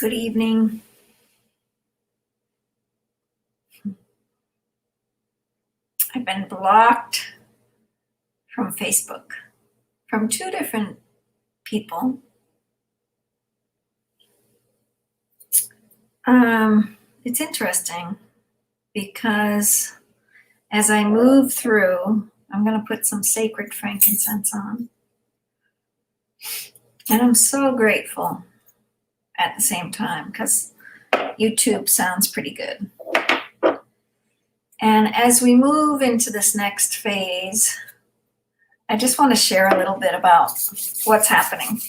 Good evening. I've been blocked from Facebook from two different people. It's interesting because as I move through, I'm going to put some sacred frankincense on. And I'm so grateful at the same time because YouTube sounds pretty good. And as we move into this next phase, I just want to share a little bit about what's happening.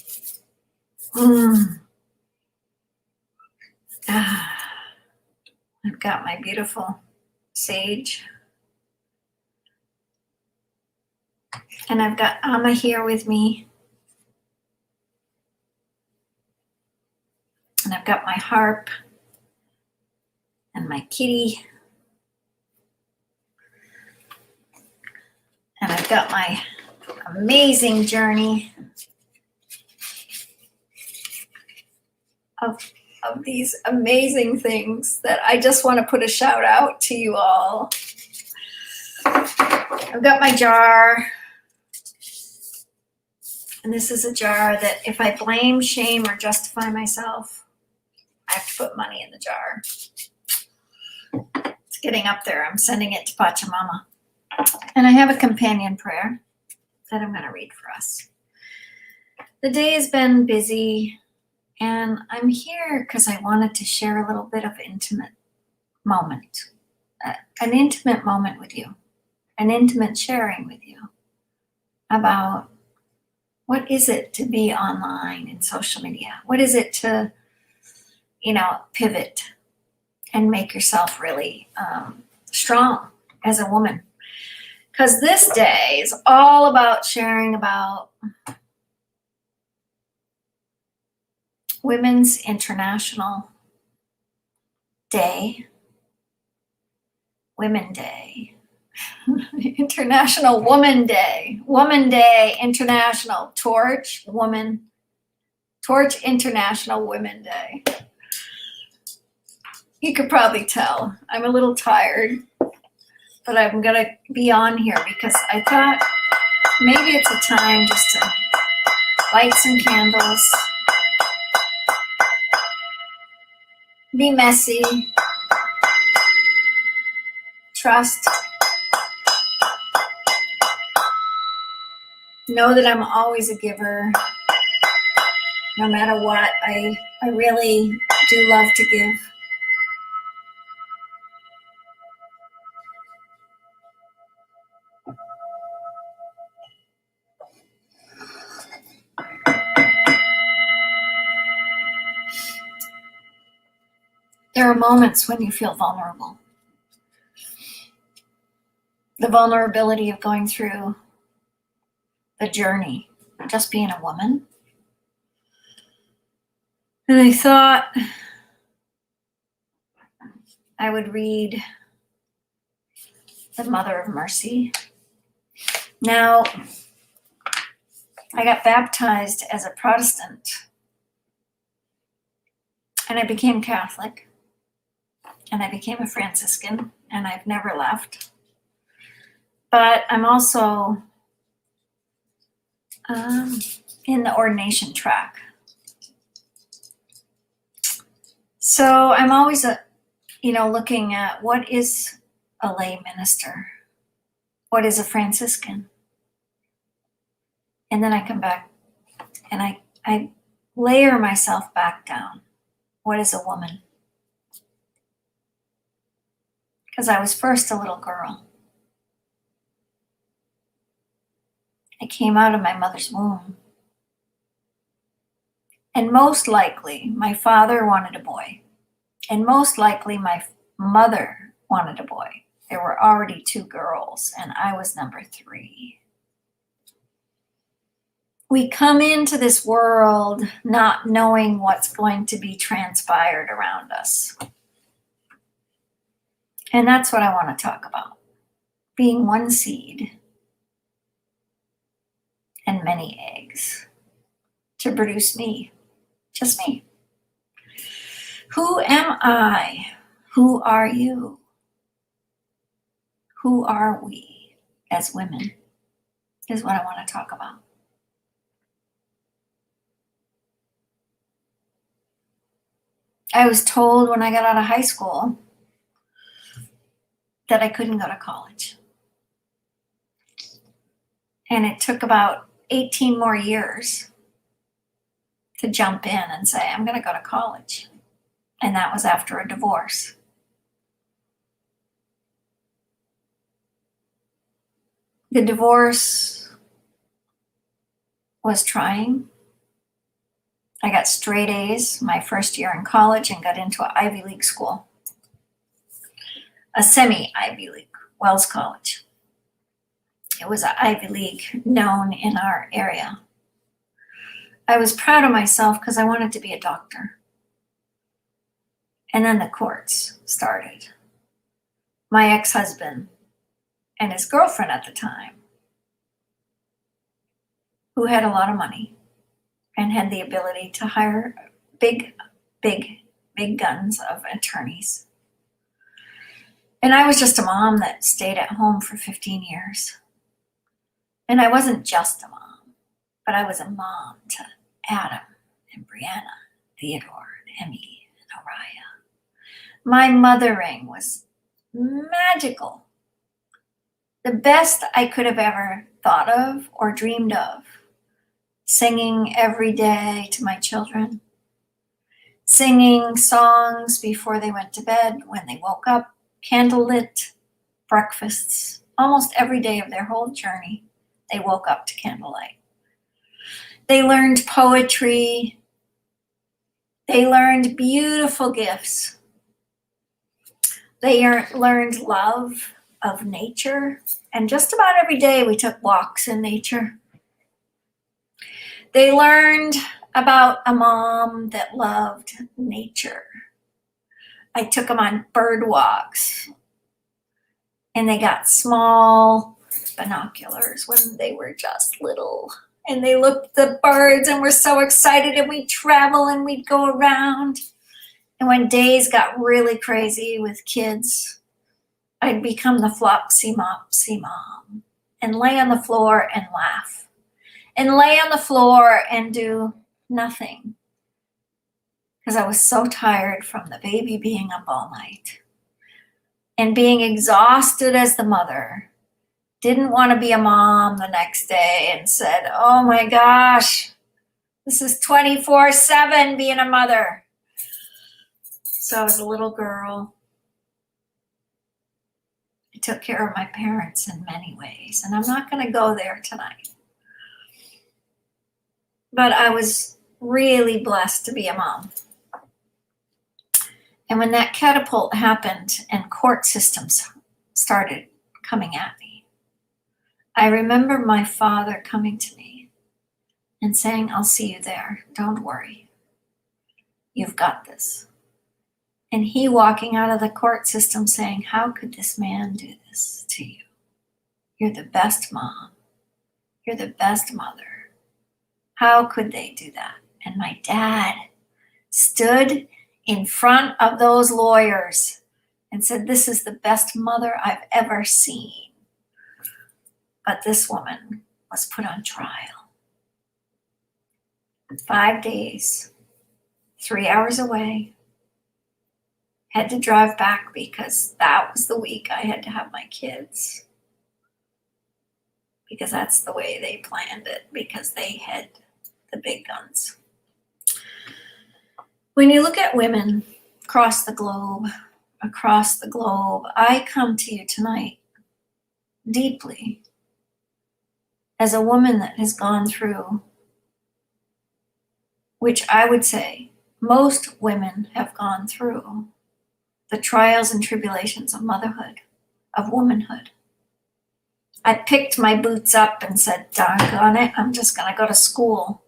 I've got my beautiful sage. And I've got Amma here with me. And I've got my harp and my kitty. And I've got my amazing journey of these amazing things that I just want to put a shout out to you all. I've got my jar. And this is a jar that if I blame, shame, or justify myself, I have to put money in the jar. It's getting up there. I'm sending it to Pachamama. And I have a companion prayer that I'm going to read for us. The day has been busy, and I'm here because I wanted to share a little bit of intimate moment, an intimate moment with you, an intimate sharing with you about what is it to be online in social media? What is it to, pivot and make yourself really strong as a woman? Because this day is all about sharing about Women's International Day, Women Day, International Woman Day, International Torch International Women Day. You could probably tell I'm a little tired, but I'm going to be on here because I thought maybe it's a time just to light some candles, be messy, trust, know that I'm always a giver. No matter what, I really do love to give. There are moments when you feel vulnerable. The vulnerability of going through the journey, just being a woman. And I thought I would read the Mother of Mercy. Now, I got baptized as a Protestant, and I became Catholic, and I became a Franciscan, and I've never left. But I'm also in the ordination track. So I'm always, looking at what is a lay minister? What is a Franciscan? And then I come back and I layer myself back down. What is a woman? Because I was first a little girl. I came out of my mother's womb. And most likely, my father wanted a boy. And most likely, my mother wanted a boy. There were already 2 girls, and I was number 3. We come into this world not knowing what's going to be transpired around us. And that's what I want to talk about. Being one seed and many eggs to produce me, just me. Who am I? Who are you? Who are we as women is what I want to talk about. I was told when I got out of high school that I couldn't go to college. And it took about 18 more years to jump in and say, I'm going to go to college. And that was after a divorce. The divorce was trying. I got straight A's my first year in college and got into an Ivy League school, a semi-Ivy League, Wells College. It was an Ivy League known in our area. I was proud of myself because I wanted to be a doctor. And then the courts started. My ex-husband and his girlfriend at the time, who had a lot of money and had the ability to hire big guns of attorneys. And I was just a mom that stayed at home for 15 years. And I wasn't just a mom, but I was a mom to Adam and Brianna, Theodore and Emmy and Araya. My mothering was magical. The best I could have ever thought of or dreamed of. Singing every day to my children. Singing songs before they went to bed, when they woke up, candlelit breakfasts. Almost every day of their whole journey, they woke up to candlelight. They learned poetry. They learned beautiful gifts. They learned love of nature. And just about every day we took walks in nature. They learned about a mom that loved nature. I took them on bird walks. And they got small binoculars when they were just little. And they looked at the birds and were so excited, and we'd travel and we'd go around. And when days got really crazy with kids, I'd become the flopsy mopsy mom and lay on the floor and laugh. And lay on the floor and do nothing. Because I was so tired from the baby being up all night. And being exhausted as the mother. Didn't want to be a mom the next day and said, oh my gosh, this is 24/7 being a mother. So I was a little girl. I took care of my parents in many ways. And I'm not going to go there tonight. But I was really blessed to be a mom. And when that catapult happened and court systems started coming at me, I remember my father coming to me and saying, I'll see you there. Don't worry. You've got this. And he walking out of the court system saying, how could this man do this to you? You're the best mom. You're the best mother. How could they do that? And my dad stood in front of those lawyers and said, this is the best mother I've ever seen. But this woman was put on trial. 5 days, 3 hours away. Had to drive back because that was the week I had to have my kids. Because that's the way they planned it, because they had the big guns. When you look at women across the globe, I come to you tonight deeply as a woman that has gone through, which I would say most women have gone through, the trials and tribulations of motherhood, of womanhood. I picked my boots up and said, doggone it, I'm just going to go to school.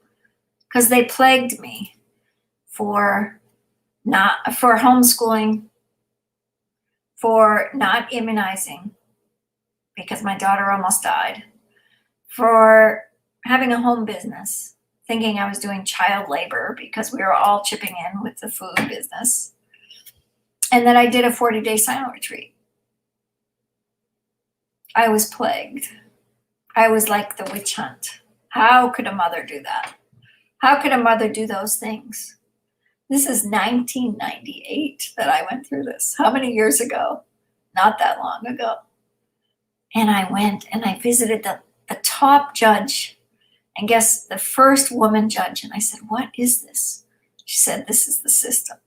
Because they plagued me for homeschooling, for not immunizing, because my daughter almost died, for having a home business, thinking I was doing child labor because we were all chipping in with the food business. and that I did a 40-day silent retreat. I was plagued. I was like the witch hunt. How could a mother do that? How could a mother do those things? This is 1998 that I went through this. How many years ago? Not that long ago. And I went and I visited the top judge, and guess the first woman judge. And I said, what is this? She said, this is the system.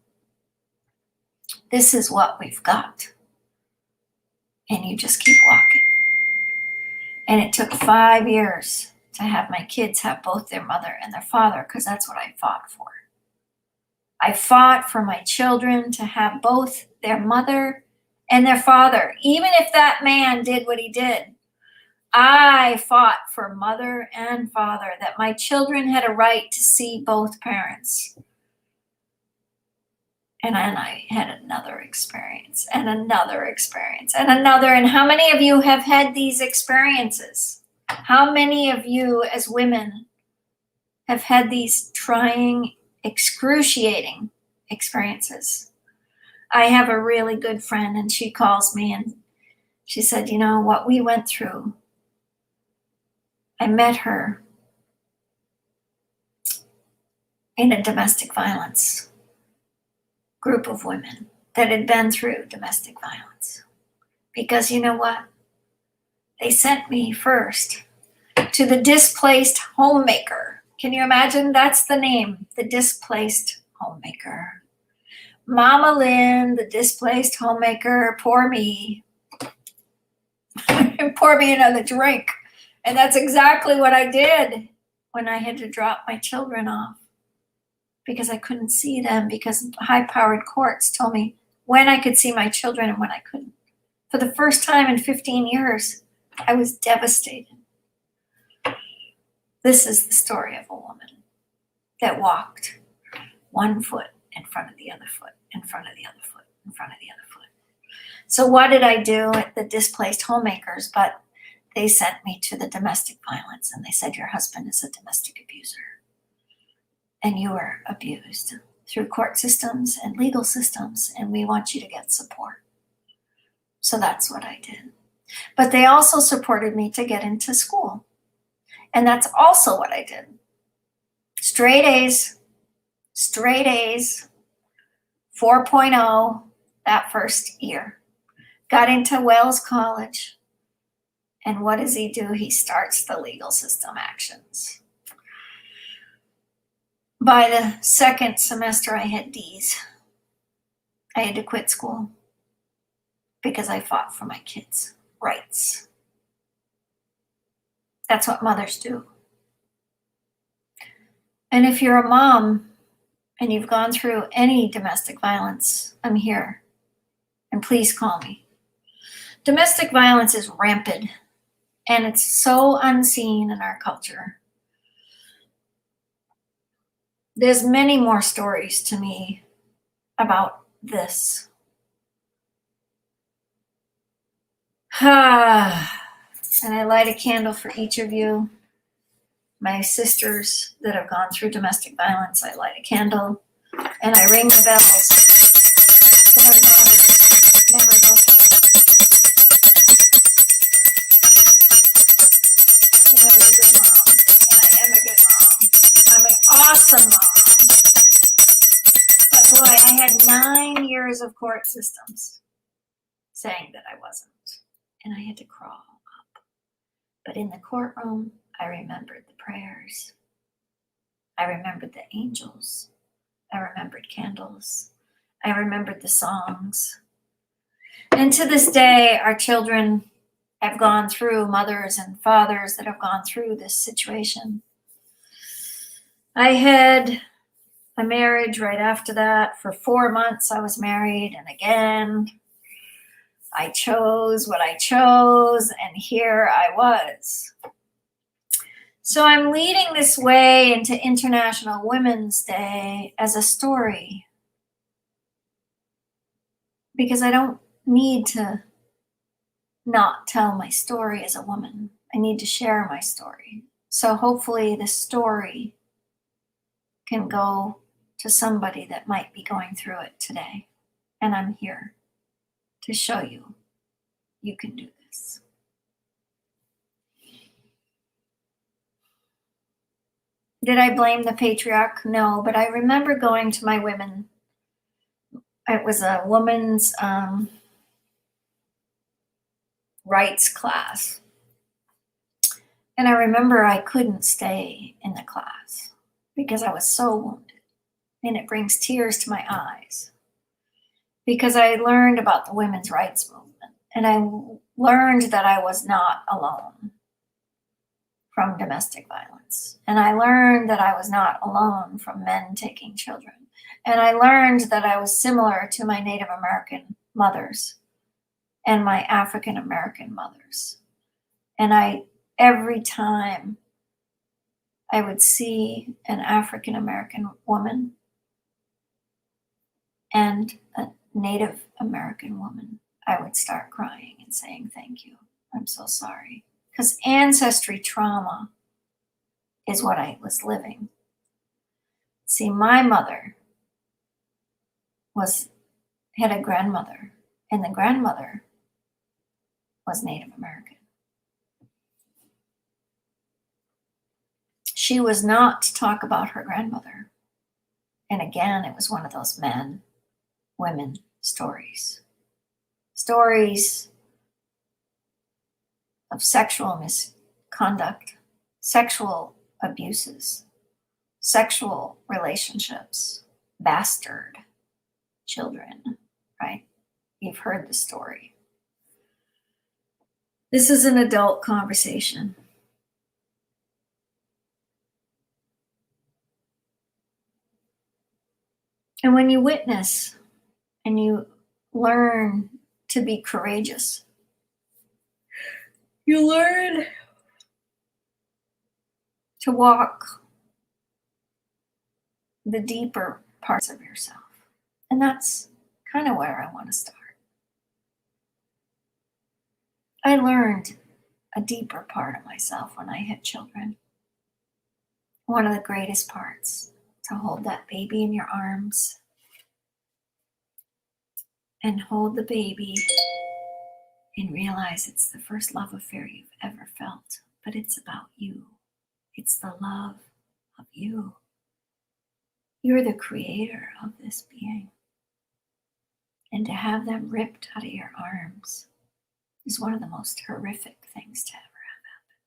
This is what we've got. And you just keep walking. And it took 5 years to have my kids have both their mother and their father, because that's what I fought for. I fought for my children to have both their mother and their father, even if that man did what he did. I fought for mother and father, that my children had a right to see both parents. And then I had another experience and another experience and another. And how many of you have had these experiences? How many of you as women have had these trying, excruciating experiences? I have a really good friend, and she calls me and she said, you know, what we went through, I met her in a domestic violence group of women that had been through domestic violence. Because you know what? They sent me first to the displaced homemaker. Can you imagine? That's the name, the displaced homemaker. Mama Lynn, the displaced homemaker, pour me another drink. And that's exactly what I did when I had to drop my children off, because I couldn't see them, because high-powered courts told me when I could see my children and when I couldn't. For the first time in 15 years, I was devastated. This is the story of a woman that walked one foot in front of the other foot, in front of the other foot, in front of the other foot. So what did I do at the displaced homemakers? But they sent me to the domestic violence, and they said, your husband is a domestic abuser, and you were abused through court systems and legal systems, and we want you to get support. So that's what I did. But they also supported me to get into school. And that's also what I did. Straight A's, 4.0 that first year. Got into Wales College. And what does he do? He starts the legal system actions. By the second semester, I had D's. I had to quit school because I fought for my kids' rights. That's what mothers do. And if you're a mom and you've gone through any domestic violence, I'm here. And please call me. Domestic violence is rampant, and it's so unseen in our culture. There's many more stories to me about this. And I light a candle for each of you. My sisters that have gone through domestic violence, I light a candle and I ring the bells. Their daughters never go through it. And I was a good mom, and I am a good mom. I'm an awesome mom. But boy, I had 9 years of court systems saying that I wasn't. And I had to crawl up. But in the courtroom, I remembered the prayers. I remembered the angels. I remembered candles. I remembered the songs. And to this day, our children have gone through, mothers and fathers that have gone through this situation. I had a marriage right after that. For 4 months, I was married, and again, I chose what I chose, and here I was. So I'm leading this way into International Women's Day as a story, because I don't need to not tell my story as a woman. I need to share my story. So hopefully this story can go to somebody that might be going through it today. And I'm here to show you you can do this. Did I blame the patriarch? No, but I remember going to my women. It was a woman's rights class. And I remember I couldn't stay in the class because I was so wounded. And it brings tears to my eyes because I learned about the women's rights movement. And I learned that I was not alone from domestic violence. And I learned that I was not alone from men taking children. And I learned that I was similar to my Native American mothers and my African American mothers. And every time I would see an African American woman and a Native American woman, I would start crying and saying, thank you. I'm so sorry. Because ancestry trauma is what I was living. See, my mother had a grandmother, and the grandmother was Native American. She was not to talk about her grandmother. And again, it was one of those men, women stories. Stories of sexual misconduct, sexual abuses, sexual relationships, bastard children, right? You've heard the story. This is an adult conversation. And when you witness and you learn to be courageous, you learn to walk the deeper parts of yourself. And that's kind of where I want to start. I learned a deeper part of myself when I had children. One of the greatest parts, to hold that baby in your arms and hold the baby and realize it's the first love affair you've ever felt, but it's about you. It's the love of you. You're the creator of this being. And to have them ripped out of your arms is one of the most horrific things to ever have happen.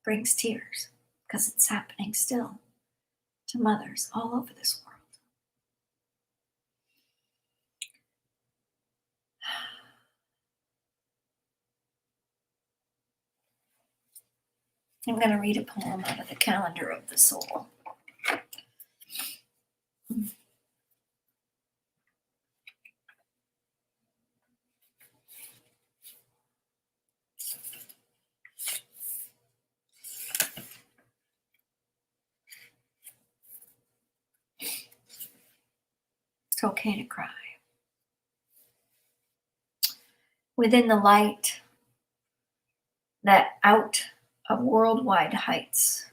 Brings tears because it's happening still to mothers all over this world. I'm going to read a poem out of the Calendar of the Soul. It's okay to cry. Within the light that out of worldwide heights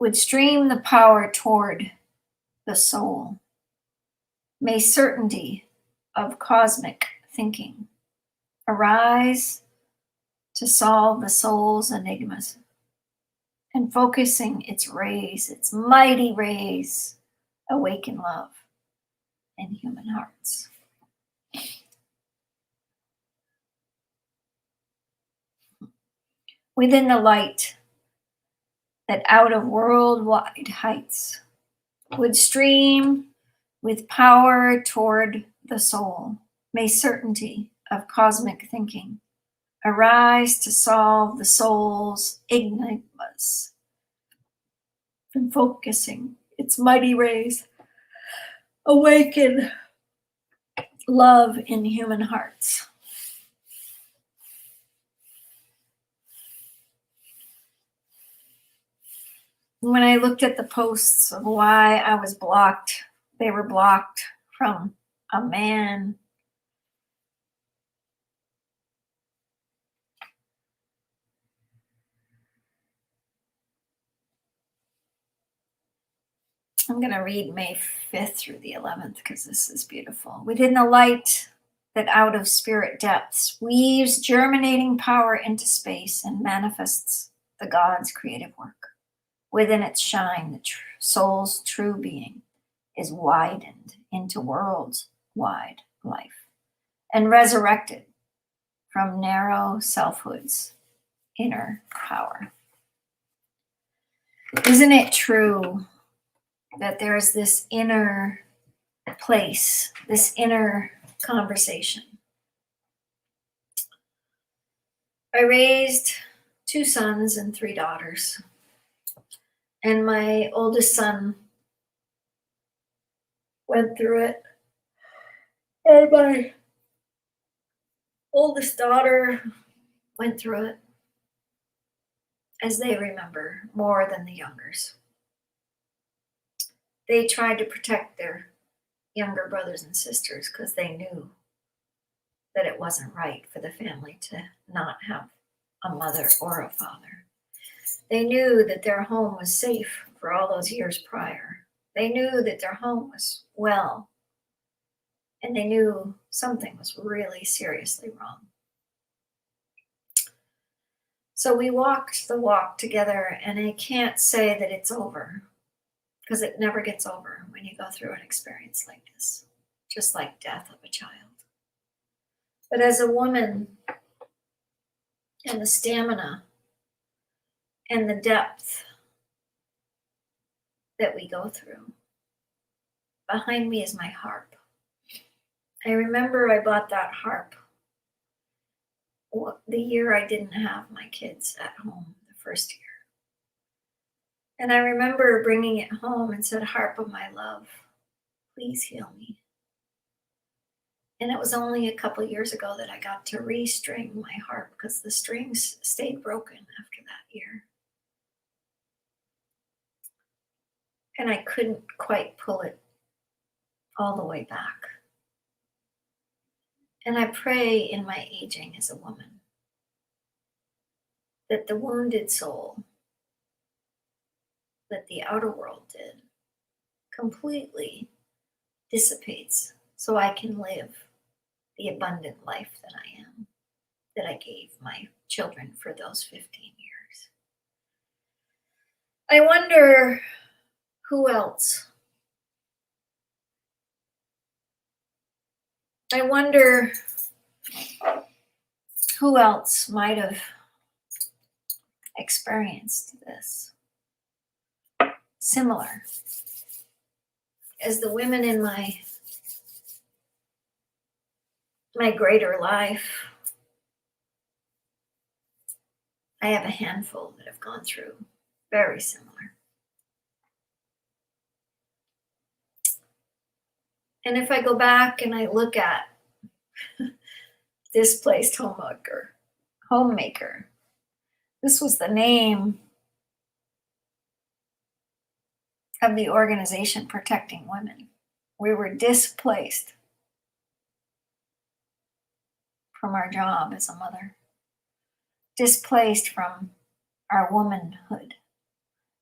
would stream the power toward the soul, may certainty of cosmic thinking arise to solve the soul's enigmas, and focusing its rays, its mighty rays, awaken love in human hearts. Within the light that out of worldwide heights would stream with power toward the soul, may certainty of cosmic thinking arise to solve the soul's enigmas, and focusing its mighty rays awaken love in human hearts. When I looked at the posts of why I was blocked, they were blocked from a man I'm going to read May 5th through the 11th because this is beautiful. Within the light that out of spirit depths weaves germinating power into space and manifests the God's creative work. Within its shine, the soul's true being is widened into worlds wide life and resurrected from narrow selfhood's inner power. Isn't it true that there is this inner place, this inner conversation? I raised 2 sons and 3 daughters, and my oldest son went through it, and my oldest daughter went through it, as they remember, more than the youngers. They tried to protect their younger brothers and sisters because they knew that it wasn't right for the family to not have a mother or a father. They knew that their home was safe for all those years prior. They knew that their home was well, and they knew something was really seriously wrong. So we walked the walk together, and I can't say that it's over, because it never gets over when you go through an experience like this, just like death of a child. But as a woman, and the stamina and the depth that we go through, behind me is my harp. I remember I bought that harp the year I didn't have my kids at home, the first year. And I remember bringing it home and said, "Harp of my love, please heal me." And it was only a couple years ago that I got to restring my harp because the strings stayed broken after that year. And I couldn't quite pull it all the way back. And I pray in my aging as a woman that the wounded soul that the outer world did completely dissipates so I can live the abundant life that I am, that I gave my children for those 15 years. I wonder who else. I wonder who else might have experienced this similar as the women in my greater life. I have a handful that have gone through very similar. And if I go back and I look at Displaced Homemaker, this was the name of the organization protecting women. We were displaced from our job as a mother, displaced from our womanhood,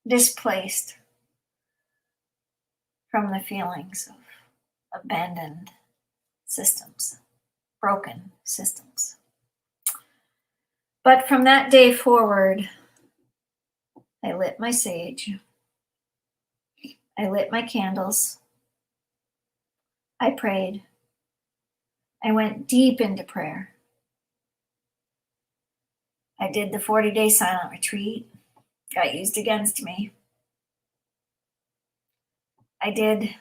displaced from the feelings of abandoned systems, broken systems. But from that day forward, I lit my sage, I lit my candles, I prayed, I went deep into prayer. I did the 40-day silent retreat, got used against me. I did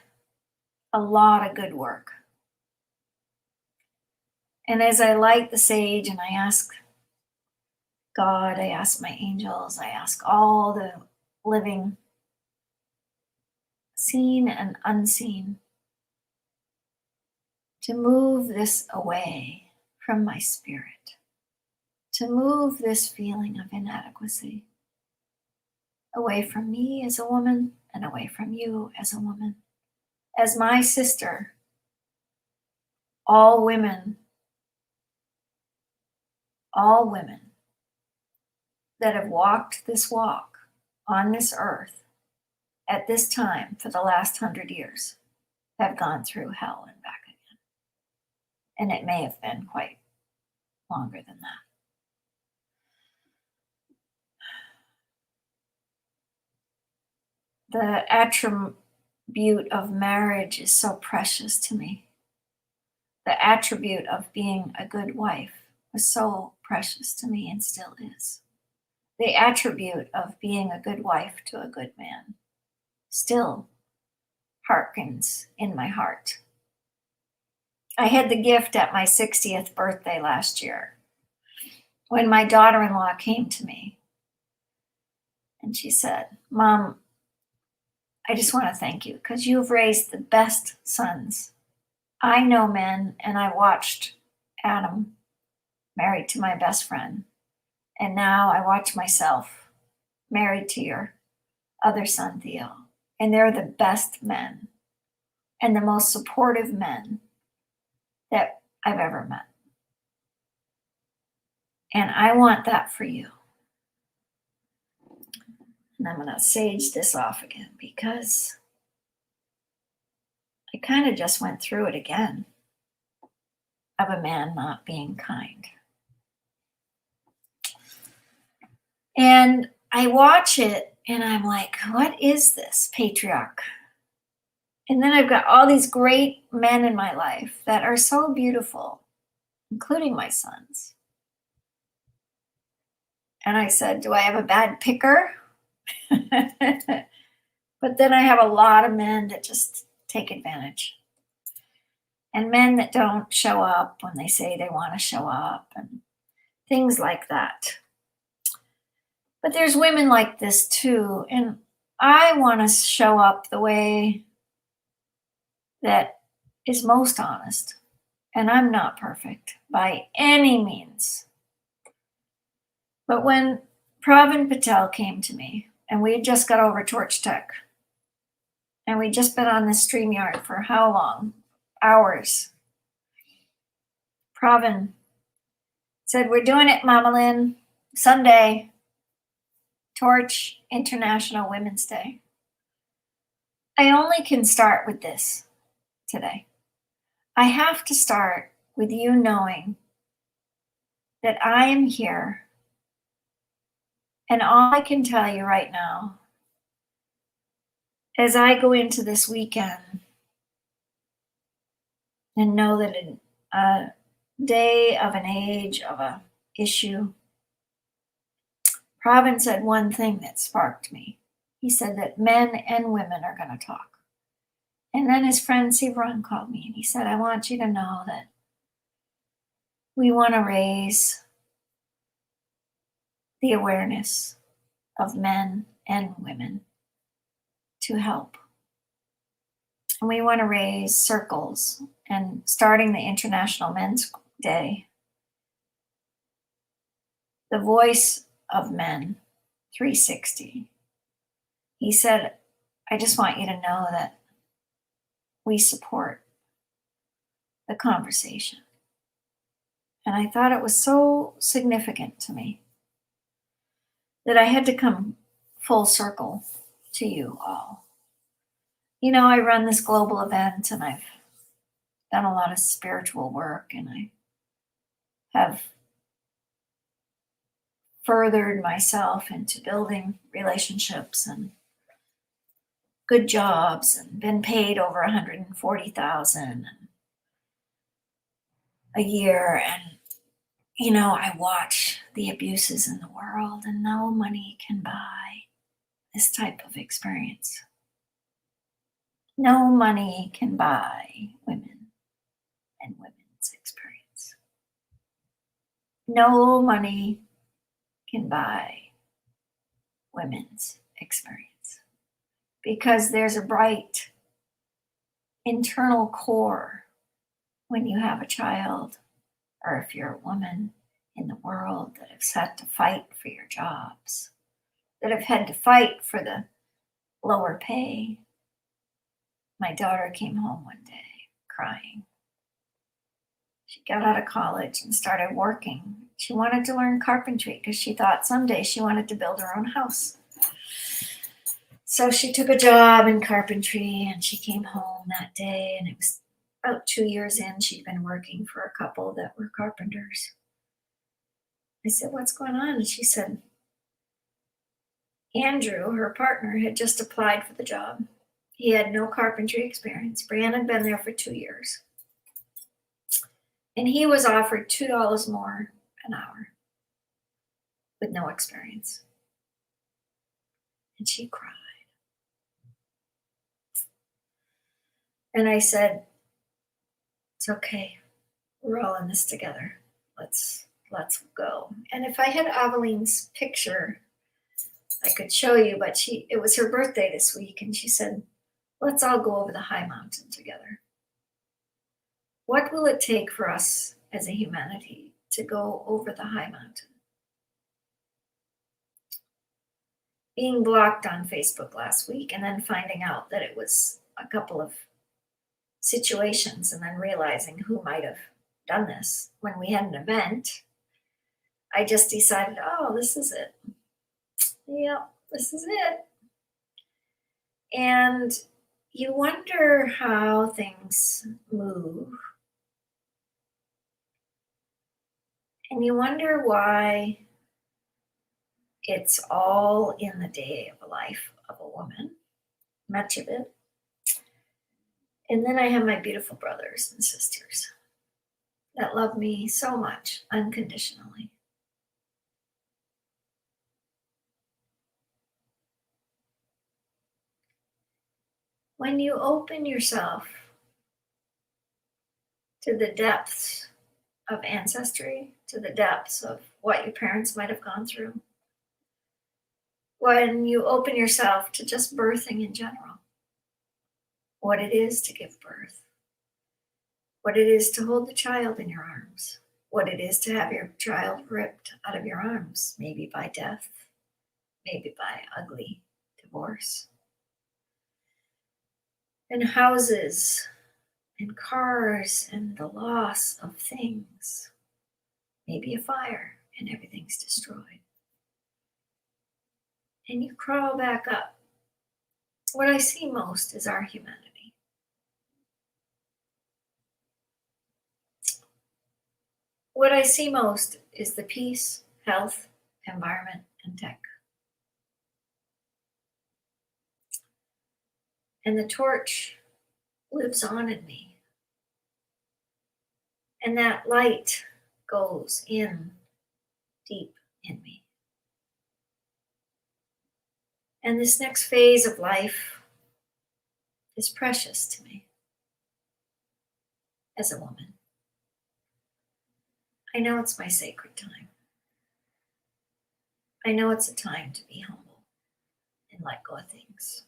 a lot of good work. And as I light the sage and I ask God, I ask my angels, I ask all the living, seen and unseen, to move this away from my spirit, to move this feeling of inadequacy away from me as a woman and away from you as a woman. As my sister, all women that have walked this walk on this earth at this time for the last 100 years have gone through hell and back again. And it may have been quite longer than that. The attribute of marriage is so precious to me. The attribute of being a good wife was so precious to me and still is. The attribute of being a good wife to a good man still harkens in my heart. I had the gift at my 60th birthday last year when my daughter-in-law came to me and she said, "Mom, I just want to thank you because you've raised the best sons. I know men, and I watched Adam married to my best friend. And now I watch myself married to your other son, Theo. And they're the best men and the most supportive men that I've ever met. And I want that for you." And I'm going to sage this off again because I kind of just went through it again of a man not being kind. And I watch it and I'm like, what is this patriarch? And then I've got all these great men in my life that are so beautiful, including my sons. And I said, do I have a bad picker? But then I have a lot of men that just take advantage. And men that don't show up when they say they want to show up and things like that. But there's women like this too. And I want to show up the way that is most honest. And I'm not perfect by any means. But when Pravin Patel came to me, and we had just got over Torch Tech, and we'd just been on this StreamYard for how long? Hours. Pravin said, "We're doing it, Mama Lynn, Sunday, Torch International Women's Day." I only can start with this today. I have to start with you knowing that I am here. And all I can tell you right now, as I go into this weekend and know that a day of an age of a issue, Pravin said one thing that sparked me. He said that men and women are going to talk. And then his friend Sivran called me and he said, "I want you to know that we want to raise the awareness of men and women to help. And we want to raise circles and starting the International Men's Day, the Voice of Men 360. He said, I just want you to know that we support the conversation." And I thought it was so significant to me that I had to come full circle to you all. You know, I run this global event and I've done a lot of spiritual work and I have furthered myself into building relationships and good jobs and been paid over $140,000 a year. And, you know, I watch the abuses in the world and no money can buy this type of experience. No money can buy women and women's experience. No money can buy women's experience. Because there's a bright internal core when you have a child, or if you're a woman in the world that has had to fight for your jobs, that have had to fight for the lower pay. My daughter came home one day crying. She got out of college and started working. She wanted to learn carpentry because she thought someday she wanted to build her own house. So she took a job in carpentry and she came home that day, and it was about 2 years in. She'd been working for a couple that were carpenters. I said, "What's going on?" And she said, Andrew, her partner, had just applied for the job. He had no carpentry experience. Brianna had been there for 2 years. And he was offered $2 more an hour with no experience. And she cried. And I said, "It's okay. We're all in this together. Let's go." And if I had Aveline's picture, I could show you, but it was her birthday this week, and she said, "Let's all go over the high mountain together." What will it take for us as a humanity to go over the high mountain? Being blocked on Facebook last week and then finding out that it was a couple of situations and then realizing who might have done this when we had an event, I just decided, oh, this is it. Yep, this is it. And you wonder how things move. And you wonder why it's all in the day of a life of a woman, much of it. And then I have my beautiful brothers and sisters that love me so much unconditionally. When you open yourself to the depths of ancestry, to the depths of what your parents might have gone through, when you open yourself to just birthing in general, what it is to give birth, what it is to hold the child in your arms, what it is to have your child ripped out of your arms, maybe by death, maybe by ugly divorce, and houses and cars and the loss of things, maybe a fire and everything's destroyed. And you crawl back up. What I see most is our humanity. What I see most is the peace, health, environment, and tech. And the torch lives on in me. And that light goes in deep in me. And this next phase of life is precious to me as a woman. I know it's my sacred time. I know it's a time to be humble and let go of things.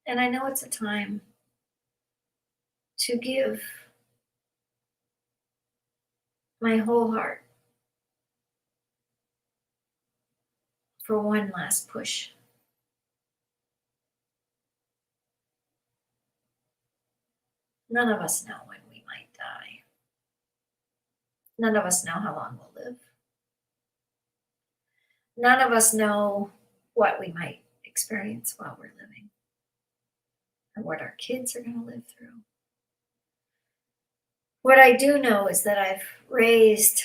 And I know it's a time to give my whole heart for one last push. None of us know when we might die. None of us know how long we'll live. None of us know what we might experience while we're living, or what our kids are going to live through. What I do know is that I've raised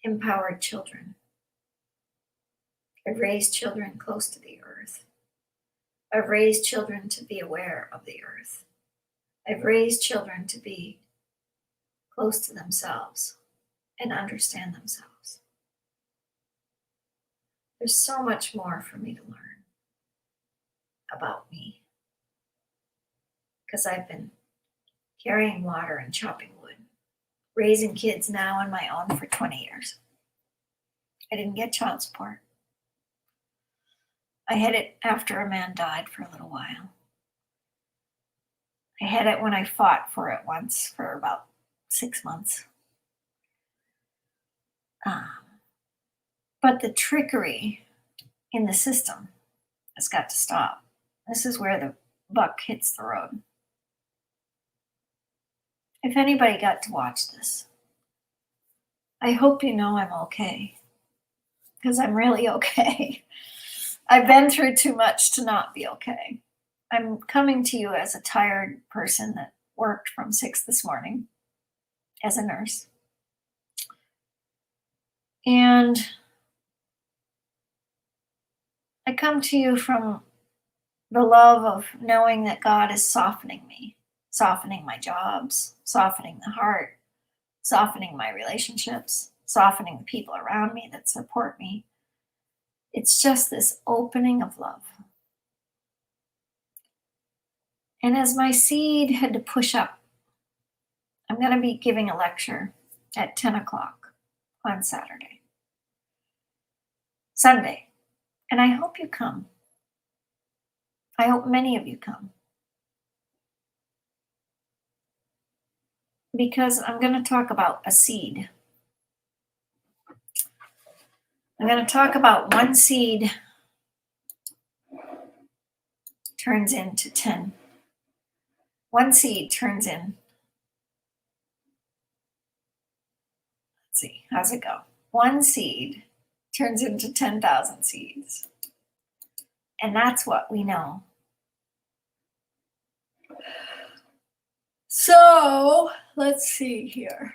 empowered children. I've raised children close to the earth. I've raised children to be aware of the earth. I've raised children to be close to themselves and understand themselves. There's so much more for me to learn about me, because I've been carrying water and chopping wood, raising kids now on my own for 20 years. I didn't get child support. I had it after a man died for a little while. I had it when I fought for it once for about 6 months. But the trickery in the system has got to stop. This is where the buck hits the road. If anybody got to watch this, I hope you know I'm okay, because I'm really okay. I've been through too much to not be okay. I'm coming to you as a tired person that worked from 6 this morning as a nurse. And I come to you from the love of knowing that God is softening me, softening my jobs, softening the heart, softening my relationships, softening the people around me that support me. It's just this opening of love. And as my seed had to push up, I'm going to be giving a lecture at 10 o'clock on Sunday. And I hope you come. I hope many of you come. Because I'm going to talk about a seed. I'm going to talk about one seed turns into 10. One seed turns in. Let's see, how's it go? One seed turns into 10,000 seeds. And that's what we know. So let's see here.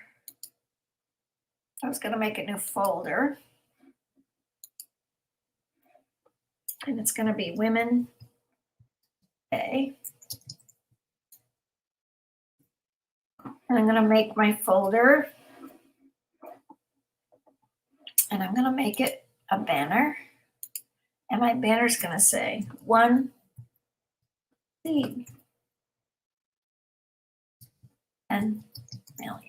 I was going to make a new folder. And it's going to be Women Day. And I'm going to make my folder. And I'm going to make it a banner. And my banner's going to say, one seed, 10 million.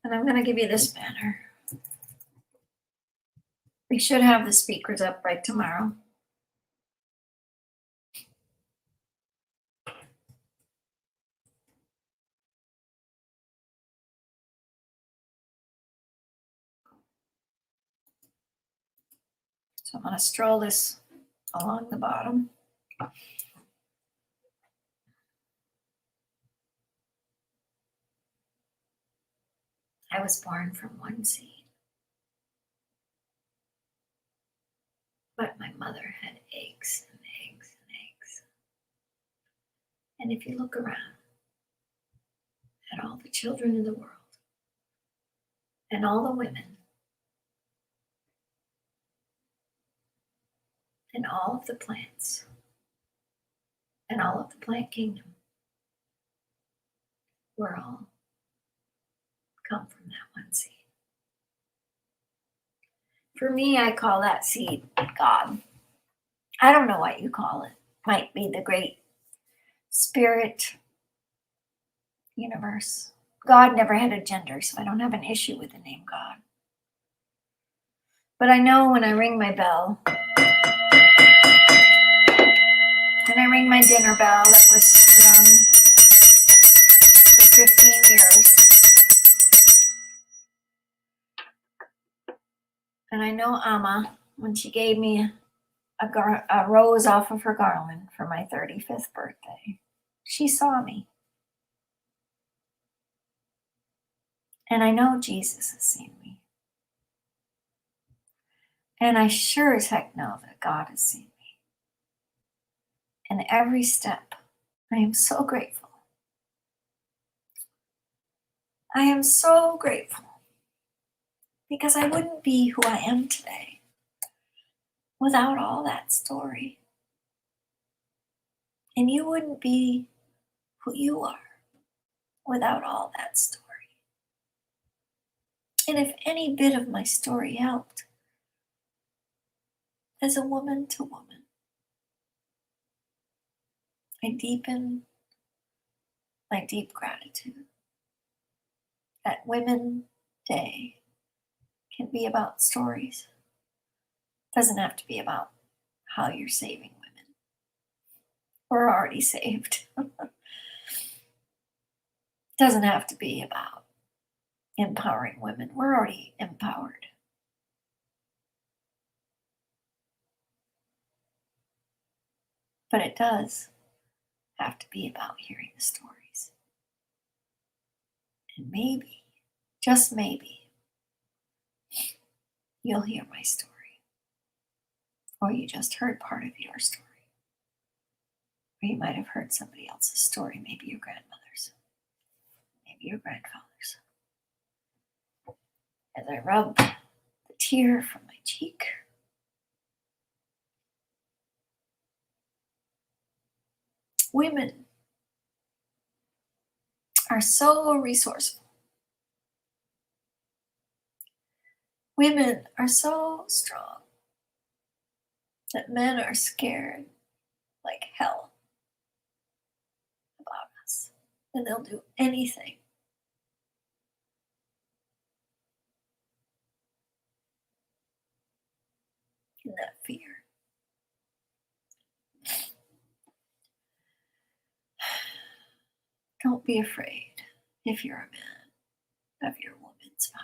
And I'm going to give you this banner. We should have the speakers up by tomorrow. So I'm going to stroll this along the bottom. I was born from one seed. But my mother had eggs and eggs and eggs. And if you look around at all the children in the world and all the women and all of the plants and all of the plant kingdom, we're all come from that one seed. For me, I call that seed God. I don't know what you call it. Might be the great spirit, universe. God never had a gender, so I don't have an issue with the name God. But I know when I ring my bell, and I ring my dinner bell that was rung for 15 years, and I know Amma, when she gave me a rose off of her garland for my 35th birthday, she saw me. And I know Jesus has seen me. And I sure as heck know that God has seen me. And every step, I am so grateful. I am so grateful. Because I wouldn't be who I am today without all that story. And you wouldn't be who you are without all that story. And if any bit of my story helped, as a woman to woman, I deepen my deep gratitude that Women's Day can be about stories. It doesn't have to be about how you're saving women. We're already saved. It doesn't have to be about empowering women. We're already empowered. But it does have to be about hearing the stories. And maybe, just maybe, you'll hear my story. Or you just heard part of your story. Or you might have heard somebody else's story, maybe your grandmother's, maybe your grandfather's. As I rub the tear from my cheek, women are so resourceful. Women are so strong that men are scared like hell about us. And they'll do anything in that fear. Don't be afraid if you're a man of your woman's power.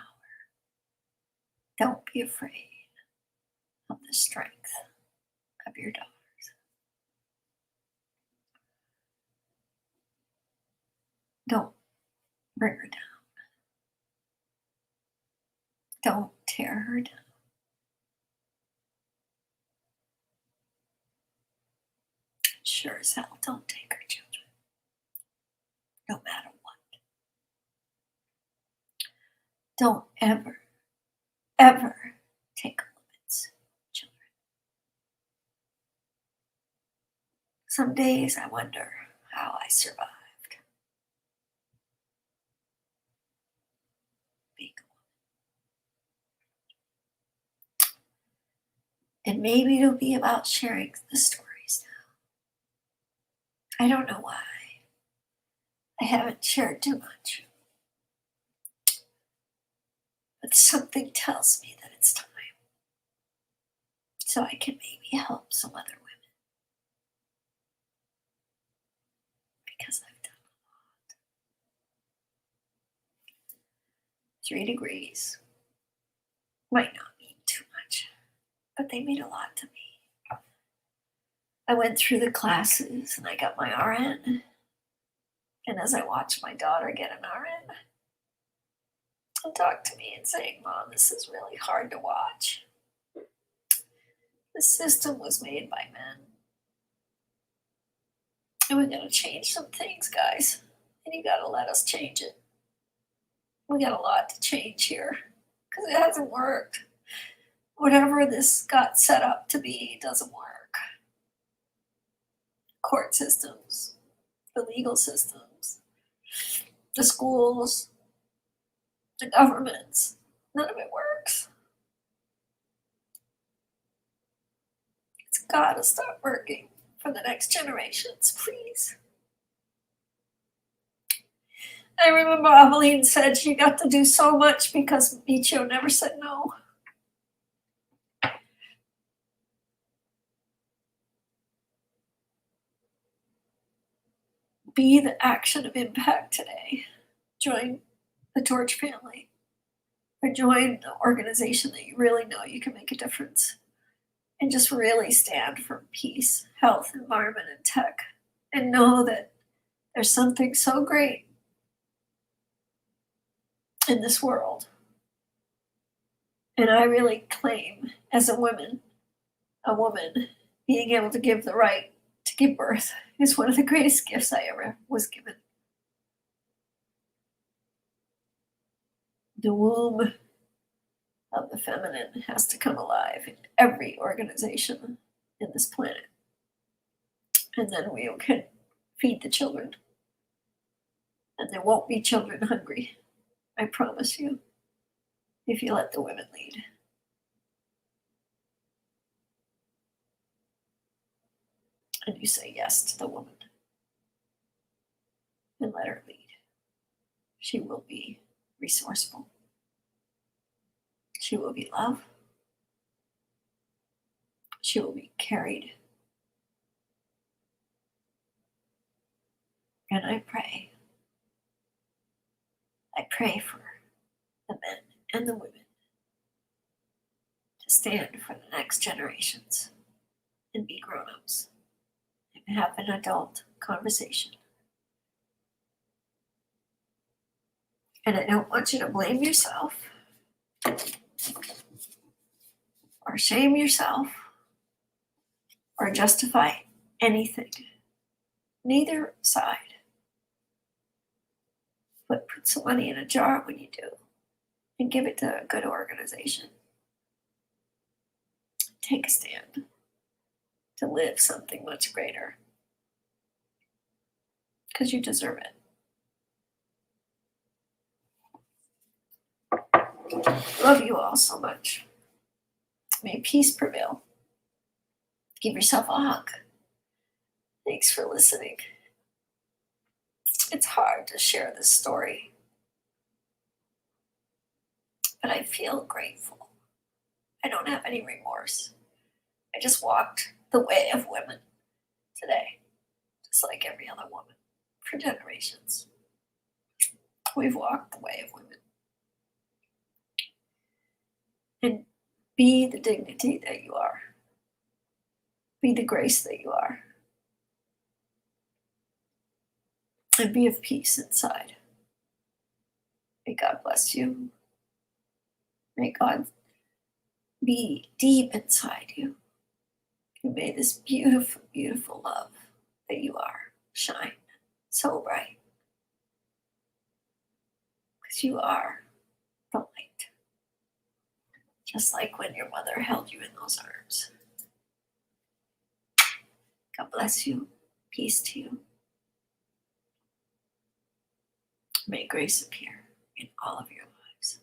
Don't be afraid of the strength of your daughters. Don't bring her down. Don't tear her down. Sure as hell, don't take her children, no matter what. Don't ever, ever take a woman's children. Some days I wonder how I survived being a woman. And maybe it'll be about sharing the stories now. I don't know why. I haven't shared too much. But something tells me that it's time. So I can maybe help some other women. Because I've done a lot. 3 degrees might not mean too much, but they mean a lot to me. I went through the classes and I got my RN. And as I watched my daughter get an RN, she talked to me and saying, "Mom, this is really hard to watch. The system was made by men. And we gotta change some things, guys. And you gotta let us change it. We got a lot to change here because it hasn't worked. Whatever this got set up to be doesn't work. Court systems, the legal systems, the schools, the governments, none of it works. It's gotta start working for the next generations, please." I remember Aveline said she got to do so much because Michio never said no. Be the action of impact today. Join the Torch family. Or join the organization that you really know you can make a difference. And just really stand for peace, health, environment, and tech. And know that there's something so great in this world. And I really claim, as a woman, being able to give the right to give birth is one of the greatest gifts I ever was given. The womb of the feminine has to come alive in every organization in this planet. And then we can feed the children. And there won't be children hungry. I promise you, if you let the women lead. And you say yes to the woman. And let her lead. She will be resourceful. She will be loved. She will be carried. And I pray for the men and the women to stand for the next generations and be grown-ups and have an adult conversation And I don't want you to blame yourself or shame yourself or justify anything. Neither side. But put some money in a jar when you do and give it to a good organization. Take a stand to live something much greater. Because you deserve it. Love you all so much. May peace prevail. Give yourself a hug. Thanks for listening. It's hard to share this story, but I feel grateful. I don't have any remorse. I just walked the way of women today, just like every other woman for generations. We've walked the way of women. And be the dignity that you are. Be the grace that you are. And be of peace inside. May God bless you. May God be deep inside you. And may this beautiful, beautiful love that you are shine so bright. Because you are the light. Just like when your mother held you in those arms. God bless you. Peace to you. May grace appear in all of your lives.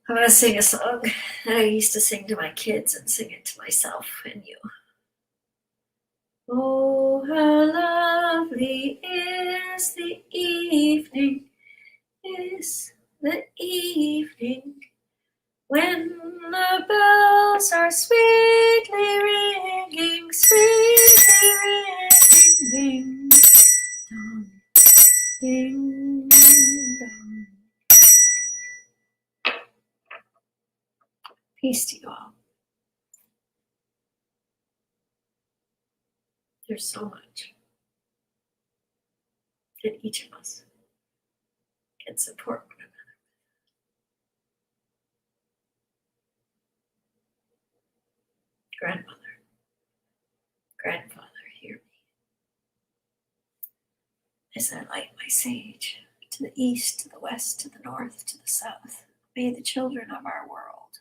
I'm going to sing a song that I used to sing to my kids and sing it to myself and you. Oh, how lovely is the evening, is the evening, when the bells are sweetly ringing, ding dong, ding dong. Peace to you all. There's so much that each of us can support one another. Grandmother, grandfather, hear me as I light my sage to the east, to the west, to the north, to the south. May the children of our world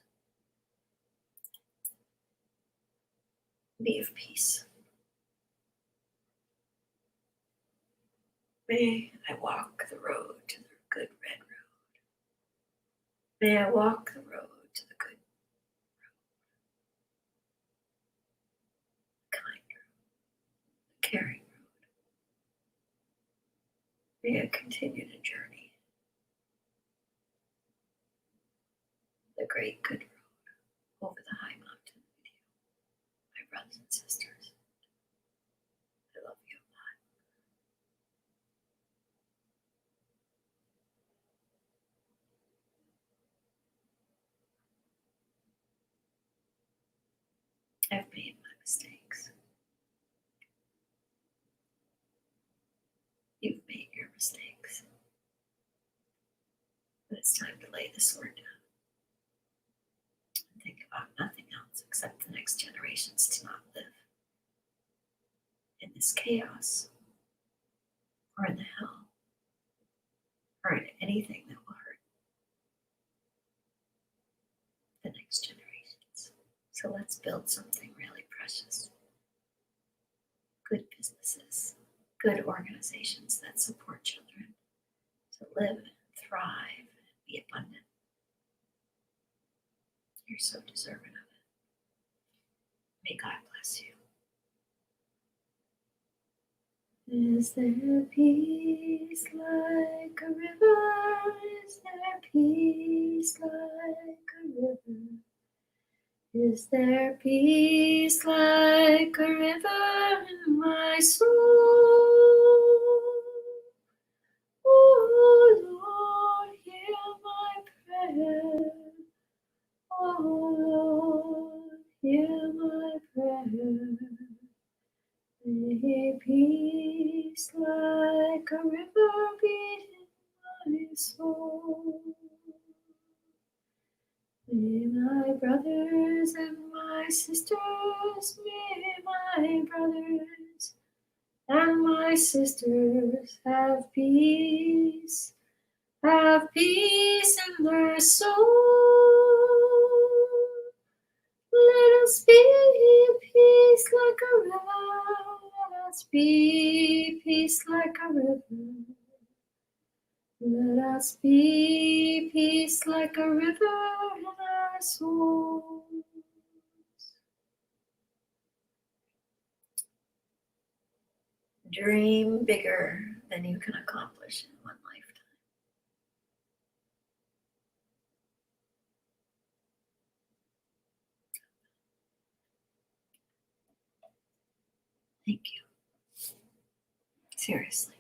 be of peace. May I walk the road to the good red road. May I walk the road to the good road. Kind road. The caring road. May I continue to journey the great good road over the high mountain with you, my brothers and sisters. I love you a lot. I've made my mistakes. You've made your mistakes. But it's time to lay the sword down and think about nothing else except the next generations to not live in this chaos or in the hell or in anything that will hurt the next generations. So let's build something really precious. Good businesses, good organizations that support children to live and thrive and be abundant. You're so deserving of it. May God bless you. Is there peace like a river? Is there peace like a river? Is there peace like a river in my soul? Oh Lord, hear my prayer. Oh Lord, hear my prayer. May peace like a river May my brothers and my sisters, may my brothers and my sisters have peace in their soul. Let us be peace like a river, let us be peace like a river. Let us be peace like a river in our souls. Dream bigger than you can accomplish in one lifetime. Thank you. Seriously.